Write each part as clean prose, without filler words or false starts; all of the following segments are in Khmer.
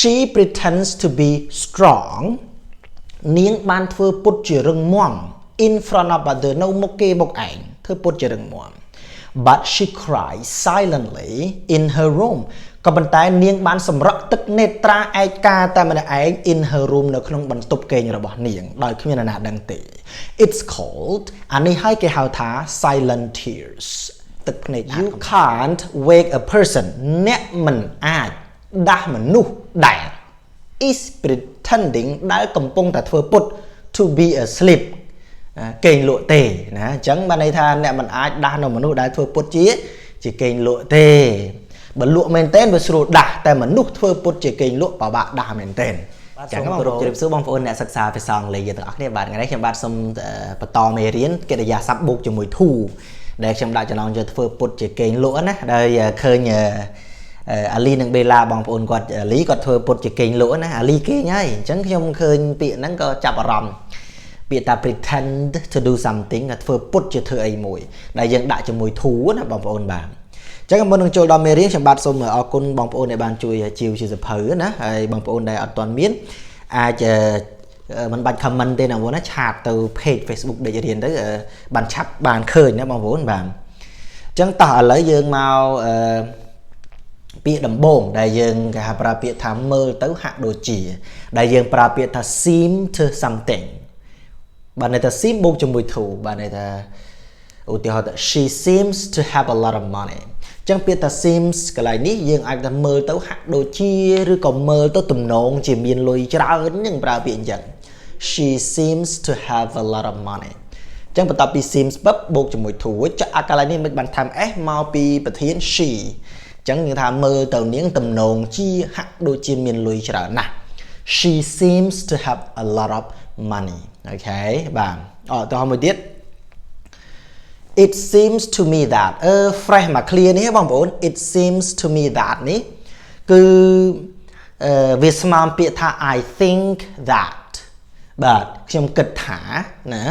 she pretends to be strong នាងបានធ្វើពុតជារឹងមាំ in front of other នៅមុខគេមុខឯងធ្វើពុតជារឹងមាំ but she cried silently in her room ក៏ប៉ុន្តែនាងបានសម្រក់ទឹកនេត្រាឯកាតែម្នាក់ឯង in her room នៅក្នុងបន្ទប់គេងរបស់នាងដោយគ្មានអ្នកណាដឹងទេ it's called អានេះហើយគេហៅថា silent tears ទឹកភ្នែក you can't wake a person អ្នកមិនអាចដាស់មនុស្សដែល is pretending ដែលកំពុងតែធ្វើពុត to be asleep គេងលក់ទេណាអញ្ចឹងបានន័យថាអ្នកមិនអាចដាស់នៅមនុស្សដែលធ្វើពុតជាគេងលក់ទេបើលក់មែនតើវាស្រួលដាស់តែមនុស្សធ្វើពុតជាគេងលក់ពិបាកដាស់មែនតើចឹងគោរពជម្រាបសួរបងប្អូនអ្នកសិក្សាភាសាអង់គ្លេសយើងទាំងអស់គ្នាបាទថ្ងៃនេះខ្ញុំបាទសូមបន្តមេរៀនកិរិយាសព្ទបូកជាមួយ to ដែលខ្ញុំដាក់ចំណងយកធ្វើពុតជាគេងលក់ណាដែលឃើញអាលីនិងបេឡាបងប្អូនគាត់អាលីគាត់ធ្វើពុតជាគេងលក់ណាអាលីគេងហើយអញ្ចឹងខ្ញុំឃើញពាក្យហ្នឹងក៏ចាប់អារម្មណ៍ពាក្យថា pretend to do something ធ្វើពុតជាធ្វើអីមួយដែលយើងដាក់ជាមួយ to ណាបងប្អូនបាទអញ្ចឹងមុននឹងចូលដល់មេរៀនខ្ញុំបាទសូមអរគុណបងប្អូនដែលបានជួយជាវជាសភៅណាហើយបងប្អូនដែលអត់ទាន់មានអាចមិនបាច់ comment ទេណាបងប្អូនណាឆាតទៅ page Facebook Dek Rean ទៅបានឆាប់បានឃើញណាបងប្អូនបាទអញ្ចឹងតោះឥឡូវយើងមកពាក្យដំបូងដែលយើងគេហៅប្រើពាក្យថាមើលទៅហាក់ដូចជាដែលយើងប្រើពាក្យថា seem to something បានន័យថា seem បូកជាមួយ to បានន័យថាឧទាហរណ៍ថា she seems to have a lot of money អញ្ចឹងពាក្យថា seems កន្លែងនេះយើងអាចថាមើលទៅហាក់ដូចជាឬក៏មើលទៅទំនងជាមានលុយច្រើនយើងប្រើពាក្យអញ្ចឹង she seems to have a lot of money អញ្ចឹងបន្ទាប់ពី seems បូកជាមួយ to ចាក់កន្លែងនេះមិនបានថា s មកពីប្រធាន she អញ្ចឹងយើងថាមើលទៅនាងទំនងជាហាក់ដូចជាមានលុយច្រើនណាស់ she seems to have a lot of money អូខេបាទតោះមួយទៀត it seems to me that fresh មក clear នេះបងប្អូន it seems to me that នេះគឺវាស្មើពាក្យថា I think that បាទខ្ញុំគិតថាណា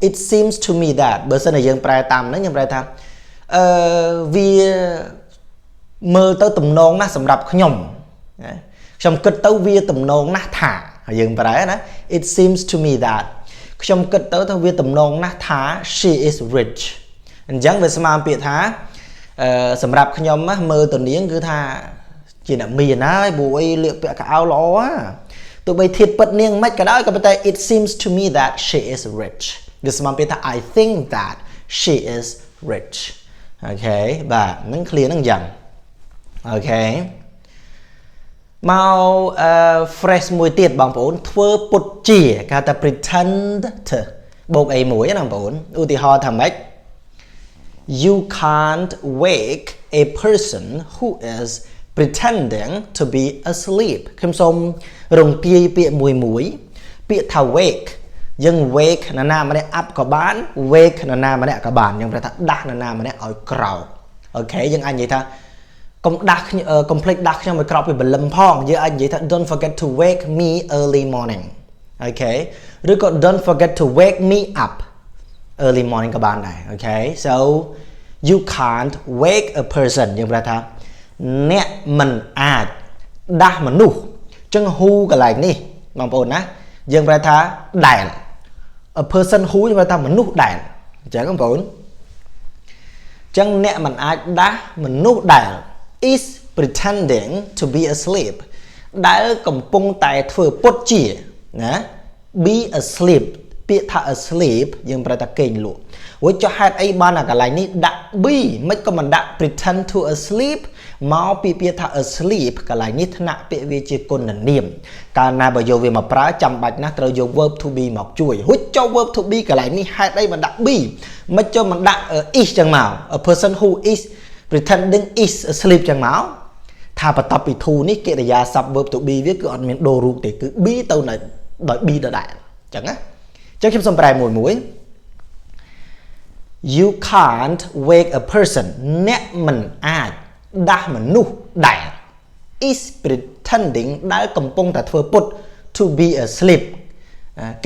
it seems to me that បើសិនជាយើងប្រែតាមហ្នឹងខ្ញុំប្រែថាវាមើលទៅទំនងណាស់សម្រាប់ខ្ញុំណាខ្ញុំគិតទៅវាទំនងណាស់ថាយើងប្រែណា it seems to me that ខ្ញុំគិតទៅថាវាទំនងណាស់ថា she is rich អញ្ចឹងវាស្មើពាក្យថាសម្រាប់ខ្ញុំណាមើលទៅនាងគឺថាជាអ្នកមានហើយព្រោះអីលាកពាក់កៅអៅល្អទោះបីធៀបពិតនាងមិនក៏ដោយក៏ប៉ុន្តែ it seems to me that she is rich វាស្មើពាក្យថា I think that she is rich អូខេបាទនឹង clear ហ្នឹងអញ្ចឹងអូខេមក phrase មួយទៀតបងប្អូនធ្វើពុតជាគេហៅថា pretend to បូកអីមួយណាបងប្អូនឧទាហរណ៍ថាម៉េច you can't wake a person who is pretending to be asleep ខ្ញុំសូមរំពាយពាក្យមួយពាក្យថា wake យើង wake នរណាម្នាក់ up ក៏បាន wake នរណាម្នាក់ក៏បានយើងប្រែថាដាស់នរណាម្នាក់ឲ្យក្រោកអូខេយើងអាចនិយាយថាកុំដាស់កុំភ្លេចដាស់ខ្ញុំឲ្យក្រោកពីព្រលឹមផងយើងអាចនិយាយថា don't forget to wake me early morning អូខេឬក៏ don't forget to wake me up early morning ក៏បានដែរអូខេ so you can't wake a person យើងប្រែថាអ្នកមិនអាចដាស់មនុស្សអញ្ចឹង who កន្លែងនេះបងប្អូនណាយើងប្រែថាដែល a person who យើងប្រែថាមនុស្សដែលអញ្ចឹងបងប្អូនអញ្ចឹងអ្នកមិនអាចដាស់មនុស្សដែលis pretending to be asleep ដែលកំពុងតែធ្វើពុតជាណា be asleep ពាក្យថា asleep យើងប្រែថាគេងលក់រួចចុះហេតុអីបានអាកន្លែងនេះដាក់ be មិនក៏មិនដាក់ pretend to asleep មកពីពាក្យថា asleep កន្លែងនេះថ្នាក់ពាក្យវាជាគុណនាមកាលណាបើយកវាមកប្រើចាំបាច់ណាស់ត្រូវយក verb to be មកជួយរួចចុះ verb to be កន្លែងនេះហេតុអីមិនដាក់ be មិនចុះមិនដាក់ is ចឹងមក a person who is pretending is asleep ចឹងមកថាបន្ទាប់ពី to នេះកិរិយាសព្ទ verb to be វាគឺអត់មានដូររូបទេគឺ be ទៅដោយ be ដដែលអញ្ចឹងណាអញ្ចឹងខ្ញុំសូមប្រែមួយ you can't wake a person អ្នកមិនអាចដាស់មនុស្សដែល is pretending ដែលកំពុងតែធ្វើពុត to be asleep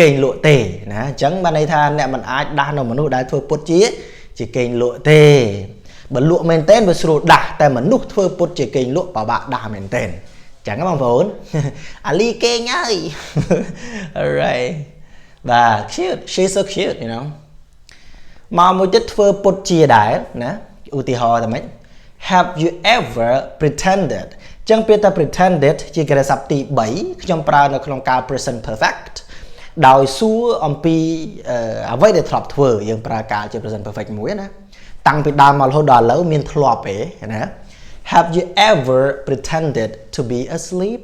គេងលក់ទេណាអញ្ចឹងបានន័យថាអ្នកមិនអាចដាស់នៅមនុស្សដែលធ្វើពុតជាគេងលក់ទេបើលក់មែនតើវាស្រួលដាស់តែមនុស្សធ្វើពុតជាគេងលក់ពិបាកដាស់មែនតើអ chẳng các bạn vốn Ali kê nhơi alright và cute she's so cute you know mà một chút phơ bột chia đái nè ưu tì hò thì mấy have you ever pretended chẳng biết ta pretended chỉ cái sắp tỷ 7 trong pra nó không cao present perfect đòi xu ông pi với để thọp thừa dương pra cao chỉ present perfect mũi nè tăng bị đàm mà hồi đó lỡ miền thọp ấy nè have you ever pretended to be asleep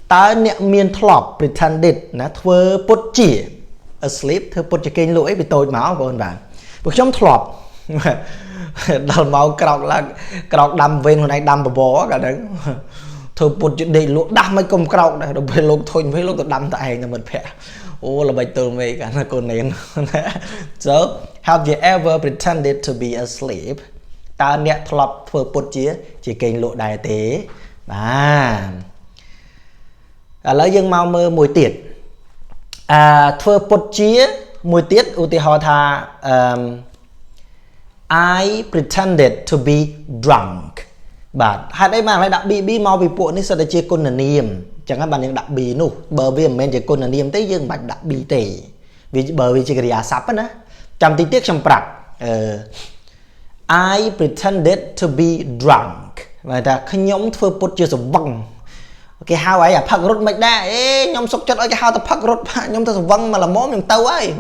ta nè miền thọp pretended nè thừa bột chỉ asleep thừa bột chỉ kênh lỗi bị tôi máu của bạn bột trong thọp đào máu cọc đâm về hôm nay đâm bò cả đấy thôi bột chuyện đây lúc đâm mấy công cọc này rồi về lúc thôi mấy lúc tôi đâm tại hành là mình phải ô là bạch tường về cả là con nền so have you ever pretended to be asleep ta nẹt thọp thừa bột chỉ kênh lộ đài tế lấy dân mau mơ mùi tiệt thừa bột chia mùi tiết ưu tì họ thà I pretended to be drunk bạn hai đấy mà lại đặt bị mau bị buồn ní sao để chia con là niềm chẳng hạn bạn những đặt bị nụ bởi vì mình chỉ con là niềm tới dương bạn đặt bị tệ vì bởi vì chỉ cái gì sắp á trong tí tiết trong bạc I pretended to be drunk và ta khi nhóm thưa bút chưa sổ vâng cái hao ấy phật rốt mạch đa nhóm sốc chất ở cái hao ta phật rốt nhóm ta sổ vâng mà là móm nhóm tâu ấy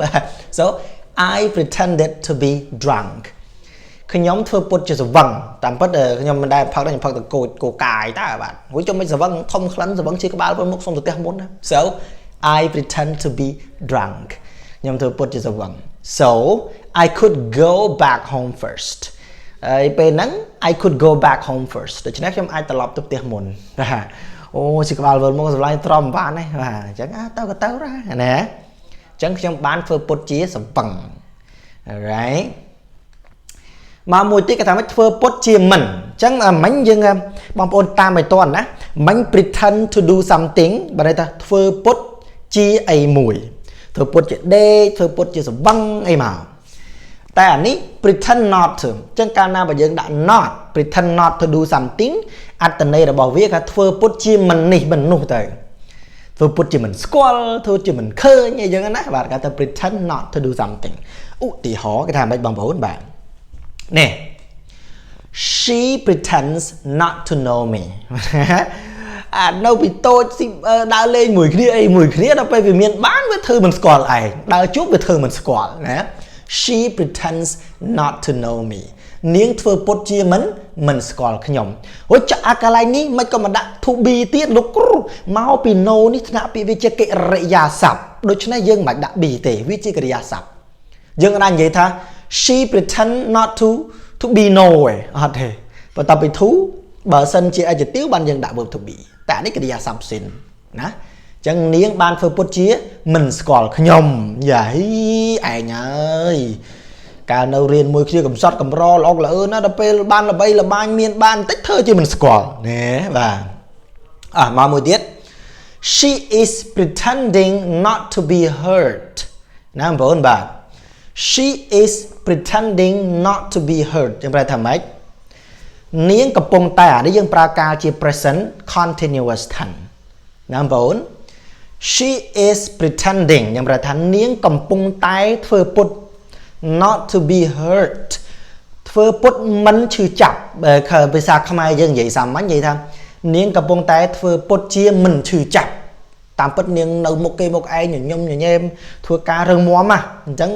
so I pretended to be drunk khi nhóm thưa bút chưa sổ vâng tạm bất nhóm mình đang phật đó nhóm phật từ cổ cài ta bạn với cho mình sổ vâng thông khăn sổ vâng chỉ có ba lúc xong từ tiếng muốn đó so I pretend to be drunk nhóm thưa bút chưa sổ vâng so I could go back home first bên nắng I could go back home first để cho nên ai tập lọc tập tiếng muốn ô chỉ có bao giờ mua lại tròn bán này và chẳng tao có tao ra nè chẳng trong bán phơi bột chia sầm bằng right mà mùi tí cái thằng mấy phơi bột chia mình chẳng là mấy dương bom ôn ta mày toàn á mấy pretend to do something và đây ta phơi bột chia ấy mùi phơi bột chia đê phơi bột chia sầm bằng ấy màแต่อันนี้ pretend not to ចឹងកាលណាបើយើងដាក់ not pretend not to do something អត្ថន័យរបស់វាគឺធ្វើពុតជាមិននេះមិននោះទៅធ្វើពុតជាមិនស្គាល់ធ្វើជាមិនឃើញអីចឹងណាបាទគេថា pretend not to do something ឧទាហរណ៍គេថាម៉េចបងប្អូនបាទនេះ she pretends not to know me នៅពីតូចដើរលេងមួយគ្នាអីមួយគ្នាដល់ពេលវាមានបានវាធ្វើមិនស្គាល់ឯងដើរជួបវាធ្វើមិនស្គាល់ណាShe pretends not to know me នាងធ្វើពុតជាមិនស្គាល់ខ្ញុំអូចាក់អាកន្លែងនេះមិនក៏មិនដាក់ to be ទៀតលោកគ្រូមកពី no នេះថ្នាក់ពាក្យវាជាកិរិយាសព្ទដូច្នេះយើងមិនដាក់ be ទេវាជាកិរិយាសព្ទយើងអាចនិយាយថា she pretend not to be no ឯអត់ទេបើតទៅពី to បើសិនជា adjective បានយើងដាក់ verb to be តែនេះកិរិយាសព្ទសិនណាចឹងនាងបានធ្វើពុតជាមិនស្គាល់ខ្ញុំយ៉ាហីឯងអើយកាលនៅរៀនមួយគ្នាកំសត់កំរល្អល្អណាដល់ពេលបានល្បីល្បាញមានបានតិចធ្វើជាមិនស្គាល់ណែបាទមកមួយទៀត she is pretending not to be hurt ណាបងប្អូនបាទ she is pretending not to be hurt ចឹងប្រែថាម៉េចនាងកំពុងតែអានេះយើងប្រើការជា present continuous tense ណាបងប្អូនShe is pretending យ៉ាងប្រែថានាងកំពុងតែធ្វើពុត not to be hurt ធ្វើពុតមិនឈឺចាប់ភាសាខ្មែរយើងនិយាយសាមញ្ញនិយាយថានាងកំពុងតែធ្វើពុតជាមិនឈឺចាប់តាមពិតនាងនៅមុខគេមុខឯងញញឹមញញែមធ្វើការរឹងមាំណាអញ្ចឹង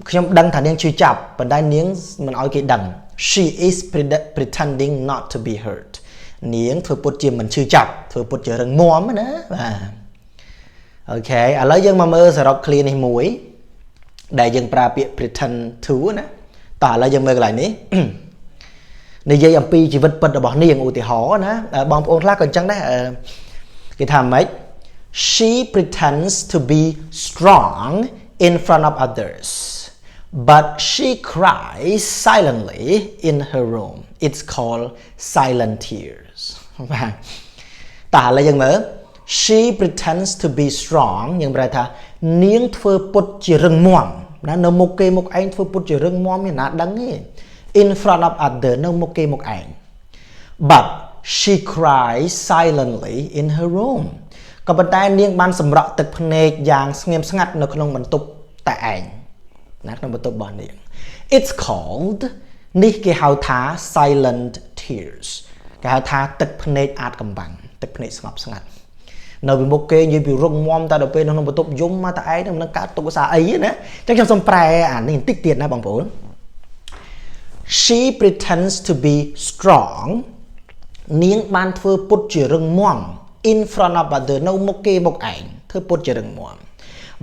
ខ្ញុំដឹងថានាងឈឺចាប់ប៉ុន្តែនាងមិនឲ្យគេដឹង She is pretending not to be hurt នាងធ្វើពុតជាមិនឈឺចាប់ធ្វើពុតជារឹងមាំណាបាទអូខេឥឡូវយើងមកមើលសរុប clear នេះមួយដែលយើងប្រើពាក្យ pretend to ណាតោះឥឡូវយើងមើលកន្លែងនេះនិយាយអំពីជីវិតពិតរបស់នាងឧទាហរណ៍ណាបងប្អូនខ្លះក៏អញ្ចឹងដែរគេថាម៉េច she pretends to be strong in front of others but she cries silently in her room it's called silent tears បាទតើឥឡូវយើងមើលShe pretends to be strong យ៉ាងប្រែថានាងធ្វើពុតជារឹងមាំណានៅមុខគេមុខឯងធ្វើពុតជារឹងមាំមានណាដឹងទេ in front of other នៅមុខគេមុខឯង but she cried silently in her room ក៏ប៉ុន្តែនាងបានសម្រក់ទឹកភ្នែកយ៉ាងស្ងៀមស្ងាត់នៅក្នុងបន្ទប់តែឯងណាក្នុងបន្ទប់របស់នាង It's called នេះគេហៅថា silent tears គេហៅថាទឹកភ្នែកអាតកំបាំងទឹកភ្នែកស្ងប់ស្ងាត់នៅពីមុខគេនិយាយពីរឹងមាំតែដល់ពេលក្នុងបន្ទប់យំមកតែឯងនឹងកើតទុកសាអីណាអញ្ចឹងខ្ញុំសូមប្រែអានេះបន្តិចទៀតណាបងប្អូន She pretends to be strong នាងបានធ្វើពុតជារឹងមាំ in front of other នៅមុខគេមុខឯងធ្វើពុតជារឹងមាំ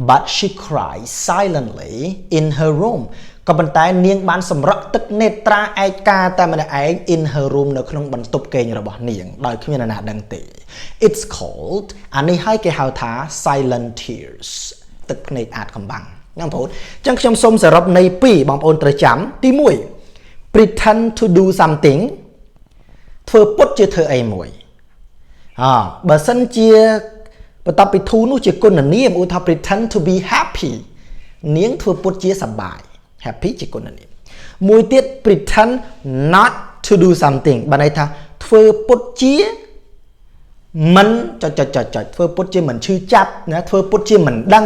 but she cries silently in her room ក៏ប៉ុន្តែនាងបានសម្រក់ទឹកនេត្រាឯកាតែម្នាក់ឯង in her room នៅក្នុងបន្ទប់គេងរបស់នាងដោយគ្មានអ្នកណាដឹងទេ It's called អានេះហើយគេហៅថា silent tears ទឹកភ្នែកអាតកំបាំងបងប្អូនអញ្ចឹងខ្ញុំសូមសរុបន័យ2បងប្អូនត្រូវចាំទី1 pretend to do something ធ្វើពុតជាធ្វើអីមួយបើសិនជាបន្ទាប់ពី to នោះជាគុណនាមឧទាហរណ៍ pretend to be happy នាងធ្វើពុតជាសប្បាយ happy ជាគុណនាមមួយទៀត pretend not to do something បានន័យថាធ្វើពុតជាមិនធ្វើពុតជាមិនឈឺចាប់ណាធ្វើពុតជាមិនដឹង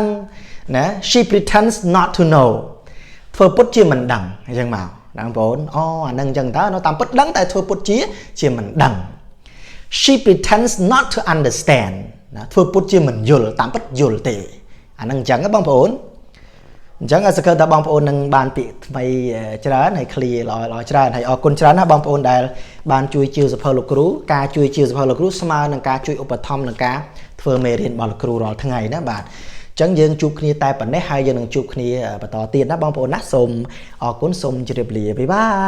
ណា she pretends not to know ធ្វើពុតជាមិនដឹងអញ្ចឹងមកបងប្អូនអានឹងអញ្ចឹងតើនៅតាមពិតដឹងតែធ្វើពុតជាមិនដឹង she pretends not to understand ណាធ្វើពុតជាមិនយល់តាមពិតយល់ទេអានឹងអញ្ចឹងបងប្អូនអញ្ចឹងសង្ឃឹមថាបងប្អូននឹងបានពាក្យថ្មីច្រើនហើយ clear ល្អច្រើនហើយអរគុណច្រើនណាបងប្អូនដែលបានជួយជាសភៅលោកគ្រូការជួយជាសភៅលោកគ្រូស្មើនឹងការជួយឧបត្ថម្ភនឹងការធ្វើមេរៀនរបស់លោកគ្រូរាល់ថ្ងៃណាបាទអញ្ចឹងយើងជួបគ្នាតែប៉ុណ្ណេះហើយយើងនឹងជួបគ្នាបន្តទៀតណាបងប្អូនណាសូមអរគុណសូមជម្រាបលាបាយបាយ